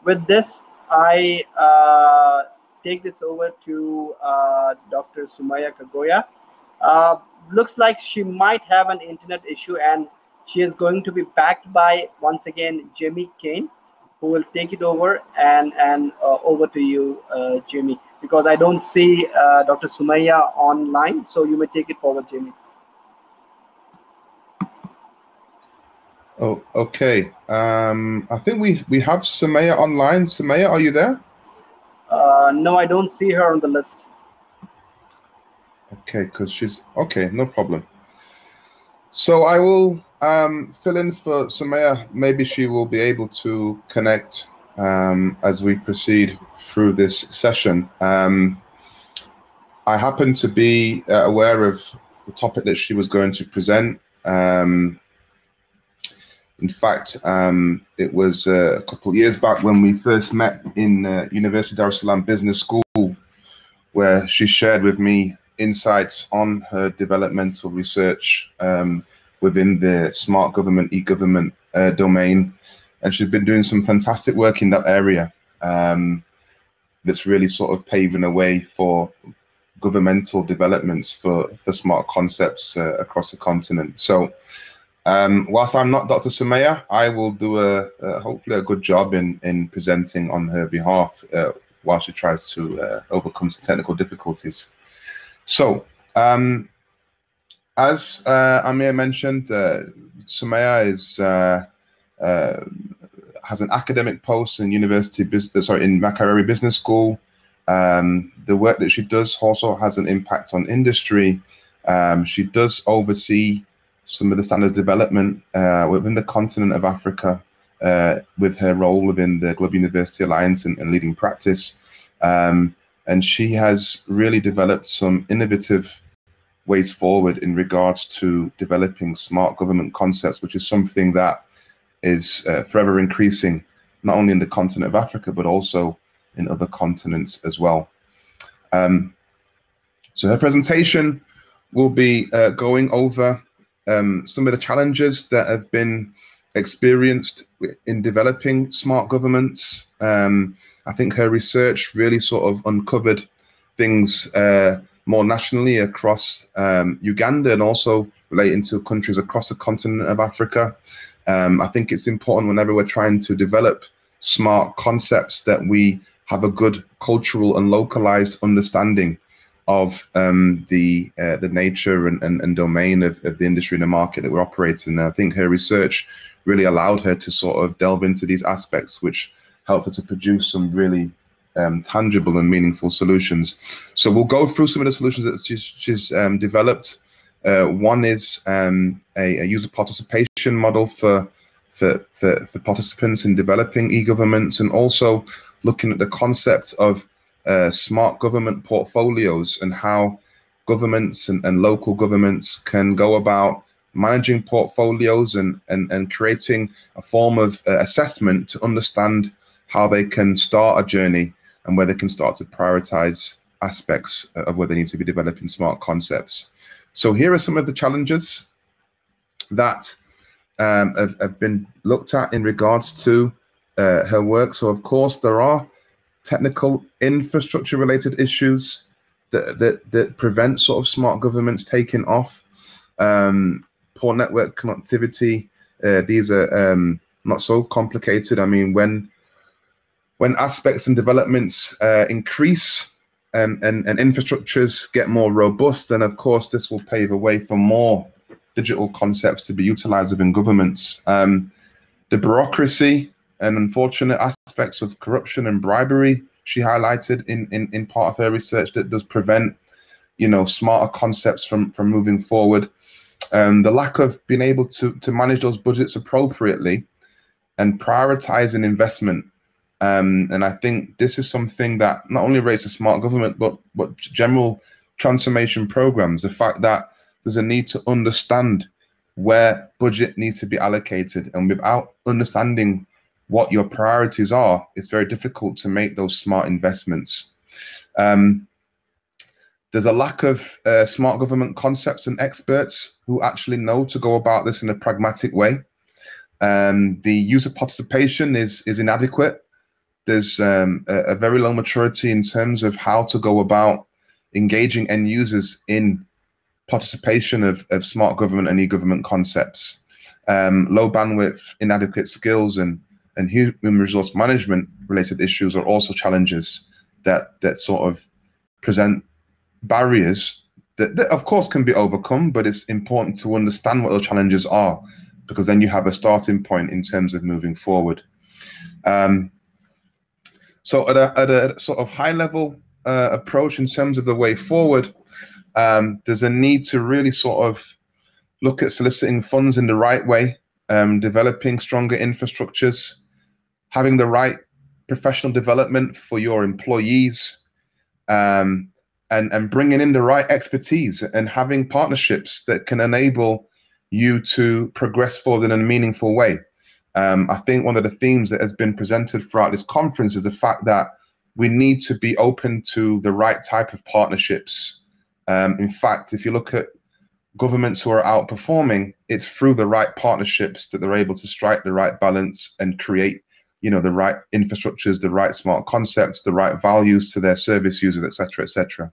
with this, I take this over to Dr. Sumaya Kagoya. Uh, Looks like she might have an internet issue, and she is going to be backed by once again Jamie Caine, who will take it over. And over to you, Jamie, because I don't see Dr. Sumaya online, so you may take it forward, Jamie. Oh, okay. I think we have Sumaya online. Sumaya, are you there? No, I don't see her on the list. Okay, because she's okay, no problem. So I will fill in for Sumaya. Maybe she will be able to connect as we proceed through this session. I happen to be aware of the topic that she was going to present. In fact, it was a couple of years back when we first met in University of Dar es Salaam Business School, where she shared with me insights on her developmental research within the smart government, e-government domain. And she's been doing some fantastic work in that area that's really sort of paving a way for governmental developments for smart concepts across the continent. So whilst I'm not Dr. Sumaya, I will do hopefully a good job in presenting on her behalf while she tries to overcome some technical difficulties. So, as Amir mentioned, Sumaya has an academic post in in Makarere Business School. The work that she does also has an impact on industry. She does oversee some of the standards development within the continent of Africa with her role within the Global University Alliance and leading practice. And she has really developed some innovative ways forward in regards to developing smart government concepts, which is something that is forever increasing, not only in the continent of Africa, but also in other continents as well. So her presentation will be going over some of the challenges that have been experienced in developing smart governments. I think her research really sort of uncovered things more nationally across Uganda and also relating to countries across the continent of Africa. I think it's important whenever we're trying to develop smart concepts that we have a good cultural and localized understanding of the nature and domain of the industry and the market that we're operating in. I think her research really allowed her to sort of delve into these aspects, which helped her to produce some really tangible and meaningful solutions. So we'll go through some of the solutions that she's developed. One is a user participation model for participants in developing e-governments, and also looking at the concept of smart government portfolios and how governments and local governments can go about managing portfolios and creating a form of assessment to understand how they can start a journey and where they can start to prioritize aspects of where they need to be developing smart concepts. So here are some of the challenges that have been looked at in regards to her work. So of course there are technical infrastructure related issues that prevent sort of smart governments taking off. Poor network connectivity, these are not so complicated. I mean, when aspects and developments increase and infrastructures get more robust, then of course this will pave a way for more digital concepts to be utilized within governments. The bureaucracy and unfortunate aspects of corruption and bribery she highlighted in part of her research that does prevent, you know, smarter concepts from moving forward. The lack of being able to manage those budgets appropriately and prioritizing investment. And I think this is something that not only relates to smart government, but general transformation programs. The fact that there's a need to understand where budget needs to be allocated, and without understanding what your priorities are, it's very difficult to make those smart investments. There's a lack of smart government concepts and experts who actually know to go about this in a pragmatic way. The user participation is inadequate. there's a very low maturity in terms of how to go about engaging end users in participation of smart government and e-government concepts. Low bandwidth, inadequate skills, and human resource management related issues are also challenges that sort of present barriers that of course can be overcome, but it's important to understand what those challenges are, because then you have a starting point in terms of moving forward. So at a sort of high level approach in terms of the way forward, there's a need to really sort of look at soliciting funds in the right way, developing stronger infrastructures, having the right professional development for your employees, and bringing in the right expertise and having partnerships that can enable you to progress forward in a meaningful way. I think one of the themes that has been presented throughout this conference is the fact that we need to be open to the right type of partnerships. In fact, if you look at governments who are outperforming, it's through the right partnerships that they're able to strike the right balance and create, you know, the right infrastructures, the right smart concepts, the right values to their service users, et cetera, et cetera.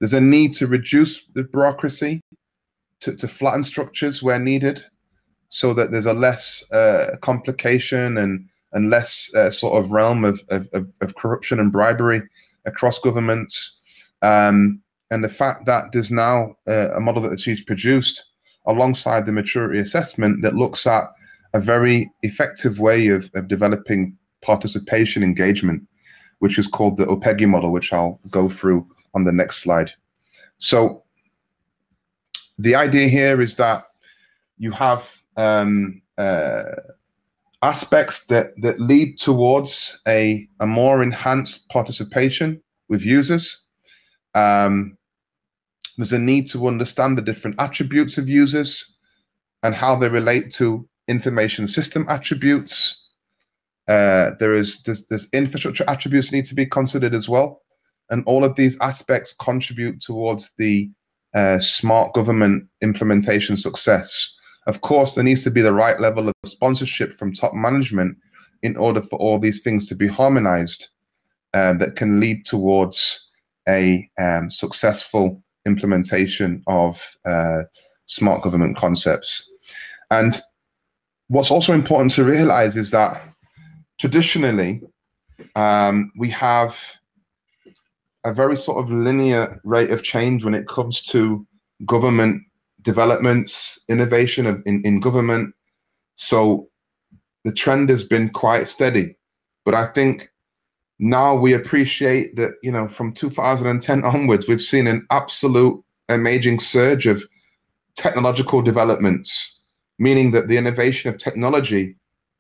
There's a need to reduce the bureaucracy, to flatten structures where needed, so that there's a less complication and less sort of realm of corruption and bribery across governments. And the fact that there's now a model that she's produced alongside the maturity assessment that looks at a very effective way of developing participation engagement, which is called the OPEGI model, which I'll go through on the next slide. So the idea here is that you have aspects that lead towards a more enhanced participation with users. There's a need to understand the different attributes of users and how they relate to information system attributes. There's infrastructure attributes need to be considered as well. And all of these aspects contribute towards the smart government implementation success. Of course, there needs to be the right level of sponsorship from top management in order for all these things to be harmonized, that can lead towards a successful implementation of smart government concepts. And what's also important to realize is that traditionally, we have a very sort of linear rate of change when it comes to government developments, innovation in government. So the trend has been quite steady. But I think now we appreciate that, you know, from 2010 onwards, we've seen an absolute amazing surge of technological developments, meaning that the innovation of technology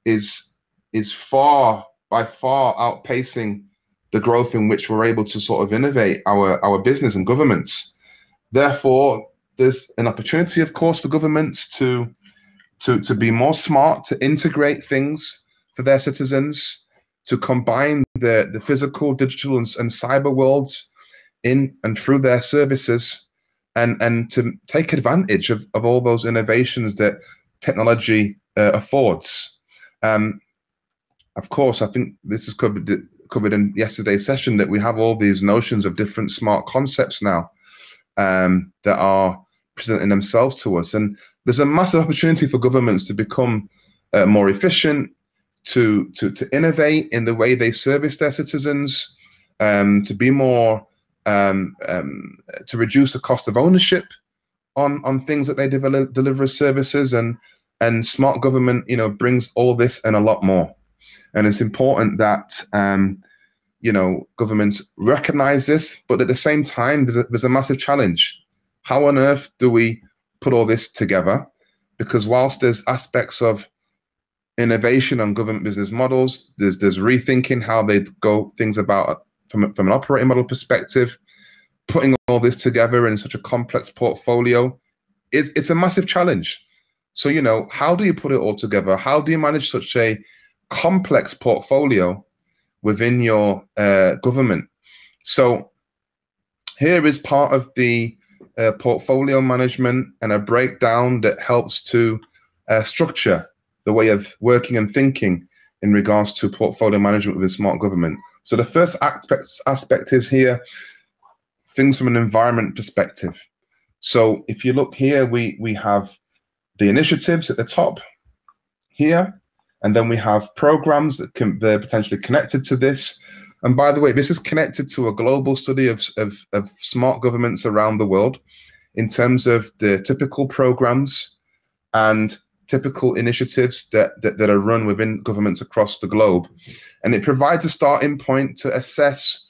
is by far outpacing the growth in which we're able to sort of innovate our business and governments. Therefore, there's an opportunity, of course, for governments to be more smart, to integrate things for their citizens, to combine the physical, digital, and cyber worlds in and through their services, and to take advantage of all those innovations that technology affords. Of course, I think this is covered in yesterday's session, that we have all these notions of different smart concepts now that are presenting themselves to us. And there's a massive opportunity for governments to become more efficient, to innovate in the way they service their citizens, to be more, to reduce the cost of ownership on things that they deliver as services. And smart government, you know, brings all this and a lot more. And it's important that, you know, governments recognize this, but at the same time, there's a massive challenge. How on earth do we put all this together? Because whilst there's aspects of innovation on government business models, there's rethinking how they go things about from an operating model perspective, putting all this together in such a complex portfolio, it's a massive challenge. So, you know, how do you put it all together? How do you manage such a complex portfolio within your government? So here is part of the portfolio management and a breakdown that helps to structure the way of working and thinking in regards to portfolio management within smart government. So the first aspect is here, things from an environment perspective. So if you look here, we have the initiatives at the top here, and then we have programs that they're potentially connected to this. And by the way, this is connected to a global study of smart governments around the world in terms of the typical programs and typical initiatives that are run within governments across the globe. And it provides a starting point to assess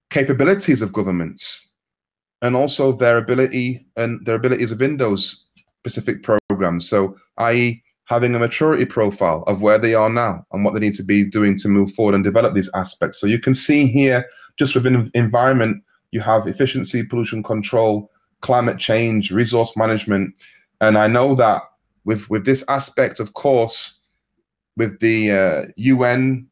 capabilities of governments and also their abilities within those specific programs. So, i.e., having a maturity profile of where they are now and what they need to be doing to move forward and develop these aspects. So you can see here, just within environment, you have efficiency, pollution control, climate change, resource management. And I know that with this aspect, of course, with the UN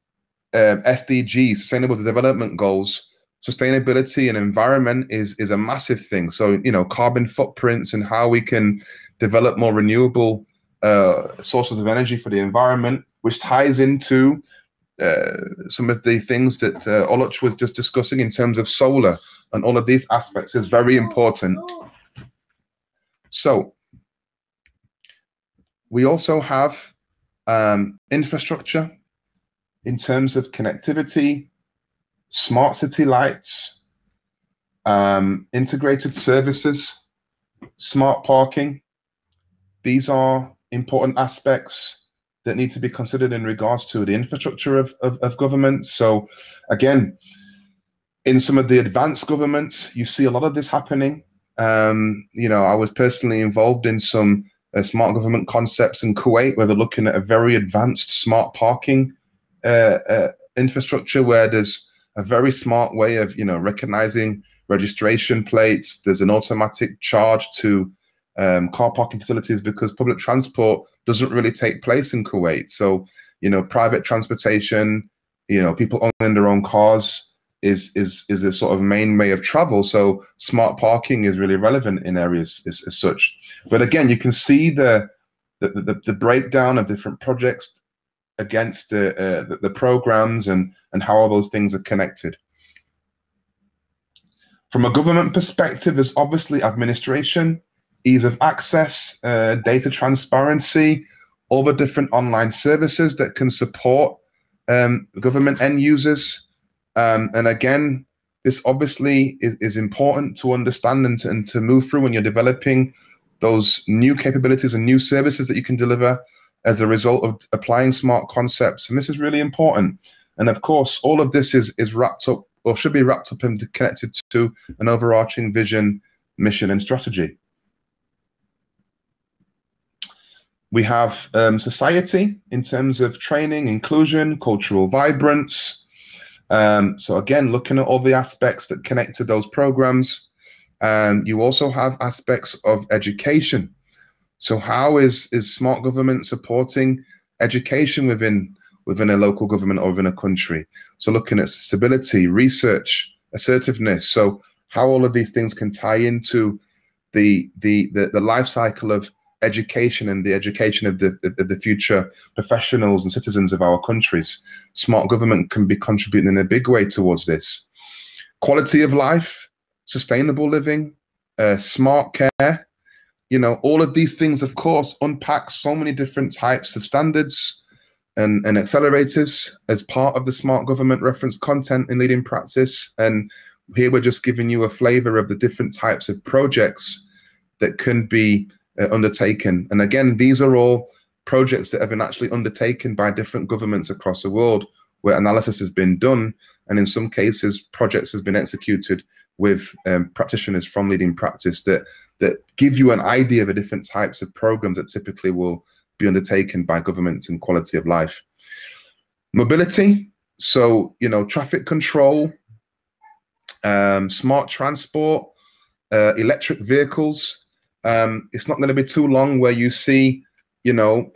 SDGs, Sustainable Development Goals, sustainability and environment is a massive thing. So, you know, carbon footprints and how we can develop more renewable sources of energy for the environment, which ties into some of the things that Oluch was just discussing in terms of solar, and all of these aspects is very important. So we also have infrastructure in terms of connectivity, smart city lights, integrated services, smart parking. These are important aspects that need to be considered in regards to the infrastructure of government. So again, in some of the advanced governments, you see a lot of this happening. You know, I was personally involved in some smart government concepts in Kuwait, where they're looking at a very advanced smart parking infrastructure, where there's a very smart way of, you know, recognizing registration plates. There's an automatic charge to car parking facilities, because public transport doesn't really take place in Kuwait. So, you know, private transportation, you know, people owning their own cars is a sort of main way of travel. So smart parking is really relevant in areas as such. But again, you can see the breakdown of different projects against the programs and how all those things are connected. From a government perspective, there's obviously administration, ease of access, data transparency, all the different online services that can support government end users. And again, this obviously is important to understand and to move through when you're developing those new capabilities and new services that you can deliver as a result of applying smart concepts. And this is really important. And of course, all of this is wrapped up, or should be wrapped up and connected to an overarching vision, mission, and strategy. We have society in terms of training, inclusion, cultural vibrance. So again, looking at all the aspects that connect to those programs. You also have aspects of education. So how is smart government supporting education within a local government or within a country? So looking at stability, research, assertiveness. So how all of these things can tie into the life cycle of education and the education of the future professionals and citizens of our countries. Smart government can be contributing in a big way towards this. Quality of life, sustainable living, smart care, you know, all of these things, of course, unpack so many different types of standards and accelerators as part of the smart government reference content in leading practice. And here we're just giving you a flavor of the different types of projects that can be undertaken. And again, these are all projects that have been actually undertaken by different governments across the world, where analysis has been done, and in some cases projects has been executed with practitioners from leading practice that give you an idea of the different types of programs that typically will be undertaken by governments in quality of life. Mobility, so, you know, traffic control, smart transport, electric vehicles. It's not going to be too long where you see, you know,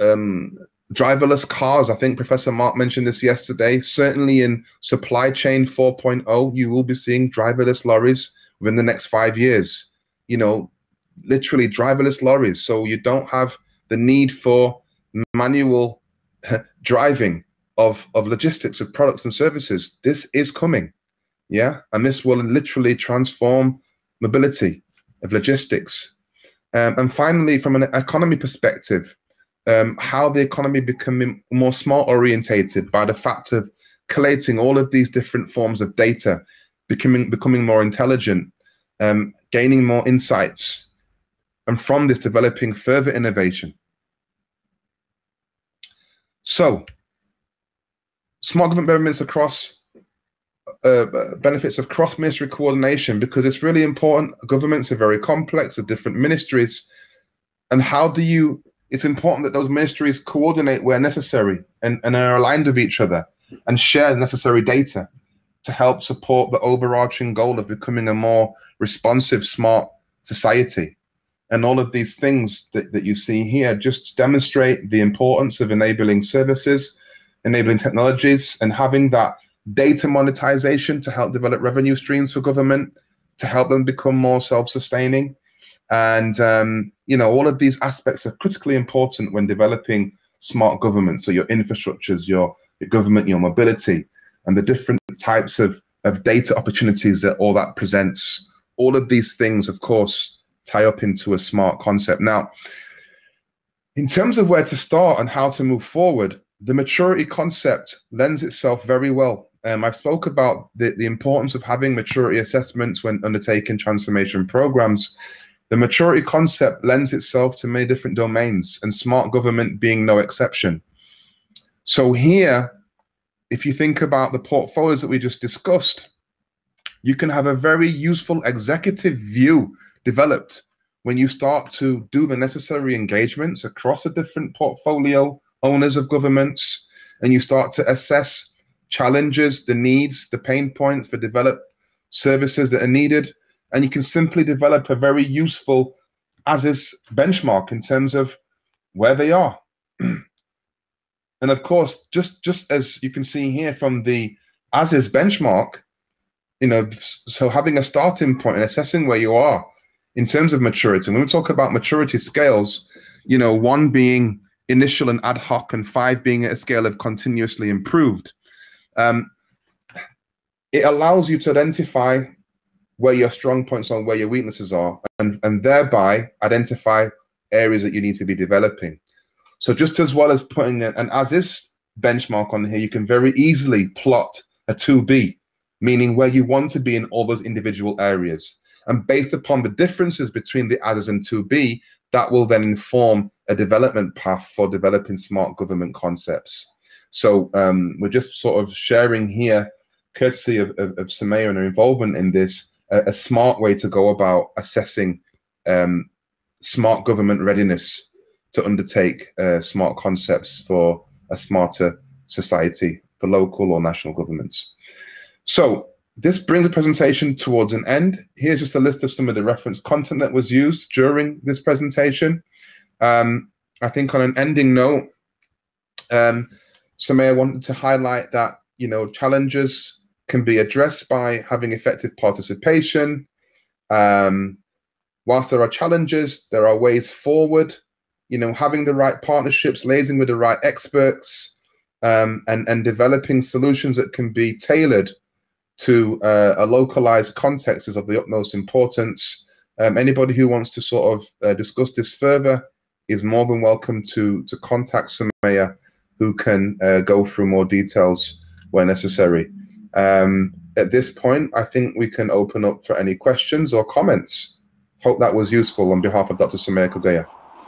driverless cars. I think Professor Mark mentioned this yesterday. Certainly in supply chain 4.0, you will be seeing driverless lorries within the next 5 years. You know, literally driverless lorries. So you don't have the need for manual driving of logistics, of products and services. This is coming, yeah? And this will literally transform mobility of logistics. And finally, from an economy perspective, how the economy becoming more smart orientated by the fact of collating all of these different forms of data, becoming more intelligent, gaining more insights, and from this developing further innovation. So, smart government benefits across benefits of cross-ministry coordination, because it's really important. Governments are very complex, of different ministries, and how do you? It's important that those ministries coordinate where necessary and are aligned with each other and share the necessary data to help support the overarching goal of becoming a more responsive, smart society. And all of these things that you see here just demonstrate the importance of enabling services, enabling technologies, and having that data monetization to help develop revenue streams for government, to help them become more self-sustaining. And, you know, all of these aspects are critically important when developing smart government. So your infrastructures, your government, your mobility, and the different types of data opportunities that all that presents. All of these things, of course, tie up into a smart concept. Now, in terms of where to start and how to move forward, the maturity concept lends itself very well. I've spoke about the importance of having maturity assessments when undertaking transformation programs. The maturity concept lends itself to many different domains, and smart government being no exception. So here, if you think about the portfolios that we just discussed, you can have a very useful executive view developed when you start to do the necessary engagements across the different portfolio owners of governments, and you start to assess challenges, the needs, the pain points for developed services that are needed. And you can simply develop a very useful as-is benchmark in terms of where they are. And of course, just as you can see here from the as-is benchmark, you know, so having a starting point and assessing where you are in terms of maturity. When we talk about maturity scales, you know, 1 being initial and ad hoc, and 5 being at a scale of continuously improved. It allows you to identify where your strong points are and where your weaknesses are, and thereby identify areas that you need to be developing. So just as well as putting an as-is benchmark on here, you can very easily plot a 2B, meaning where you want to be in all those individual areas. And based upon the differences between the as-is and 2B, that will then inform a development path for developing smart government concepts. So we're just sort of sharing here, courtesy of Sumaya and her involvement in this, a smart way to go about assessing smart government readiness to undertake smart concepts for a smarter society for local or national governments. So this brings the presentation towards an end. Here's just a list of some of the reference content that was used during this presentation. I think on an ending note, Sumaya wanted to highlight that, you know, challenges can be addressed by having effective participation. Whilst there are challenges, there are ways forward, you know, having the right partnerships, liaising with the right experts, and developing solutions that can be tailored to a localized context is of the utmost importance. Anybody who wants to sort of discuss this further is more than welcome to contact Sumaya, who can go through more details where necessary. At this point, I think we can open up for any questions or comments. Hope that was useful on behalf of Dr. Sumaya Kagoya.